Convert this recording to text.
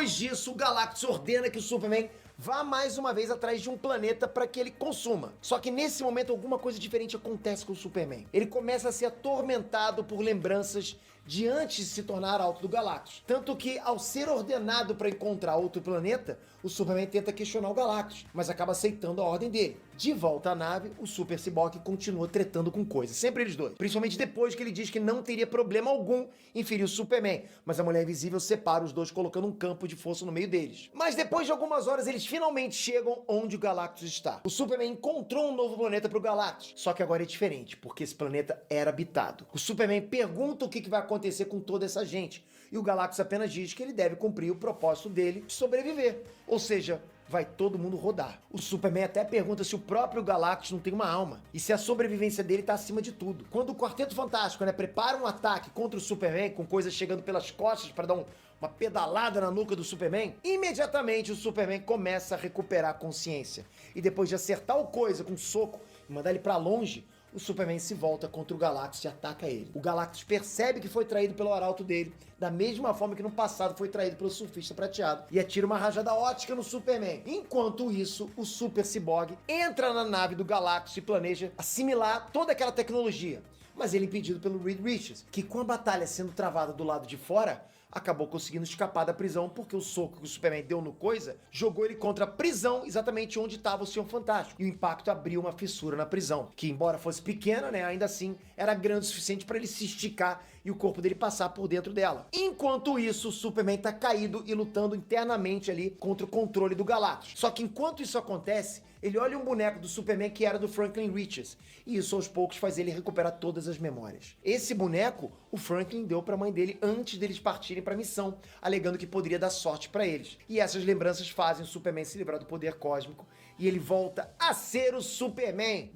Depois disso, o Galactus ordena que o Superman vá mais uma vez atrás de um planeta para que ele consuma. Só que nesse momento alguma coisa diferente acontece com o Superman. Ele começa a ser atormentado por lembranças de antes de se tornar Alto do Galactus. Tanto que, ao ser ordenado para encontrar outro planeta, o Superman tenta questionar o Galactus, mas acaba aceitando a ordem dele. De volta à nave, o Super Cyborg continua tretando com coisas, sempre eles dois. Principalmente depois que ele diz que não teria problema algum em ferir o Superman, mas a Mulher Invisível separa os dois colocando um campo de força no meio deles. Mas depois de algumas horas, eles finalmente chegam onde o Galactus está. O Superman encontrou um novo planeta para o Galactus, só que agora é diferente, porque esse planeta era habitado. O Superman pergunta o que vai acontecer com toda essa gente, e o Galactus apenas diz que ele deve cumprir o propósito dele de sobreviver, ou seja, vai todo mundo rodar. O Superman até pergunta se o próprio Galactus não tem uma alma, e se a sobrevivência dele tá acima de tudo. Quando o Quarteto Fantástico, prepara um ataque contra o Superman, com coisas chegando pelas costas para dar uma pedalada na nuca do Superman, imediatamente o Superman começa a recuperar a consciência. E depois de acertar o coisa com um soco e mandar ele pra longe, o Superman se volta contra o Galactus e ataca ele. O Galactus percebe que foi traído pelo arauto dele, da mesma forma que no passado foi traído pelo Surfista Prateado, e atira uma rajada ótica no Superman. Enquanto isso, o Super Cyborg entra na nave do Galactus e planeja assimilar toda aquela tecnologia. Mas ele é impedido pelo Reed Richards, que com a batalha sendo travada do lado de fora, acabou conseguindo escapar da prisão porque o soco que o Superman deu no coisa jogou ele contra a prisão, exatamente onde estava o Senhor Fantástico. E o impacto abriu uma fissura na prisão, que embora fosse pequena, ainda assim era grande o suficiente para ele se esticar e o corpo dele passar por dentro dela. Enquanto isso, o Superman tá caído e lutando internamente ali contra o controle do Galactus. Só que enquanto isso acontece, ele olha um boneco do Superman que era do Franklin Richards, e isso aos poucos faz ele recuperar todas as memórias. Esse boneco, o Franklin deu pra mãe dele antes deles partirem pra missão, alegando que poderia dar sorte pra eles. E essas lembranças fazem o Superman se livrar do poder cósmico, e ele volta a ser o Superman.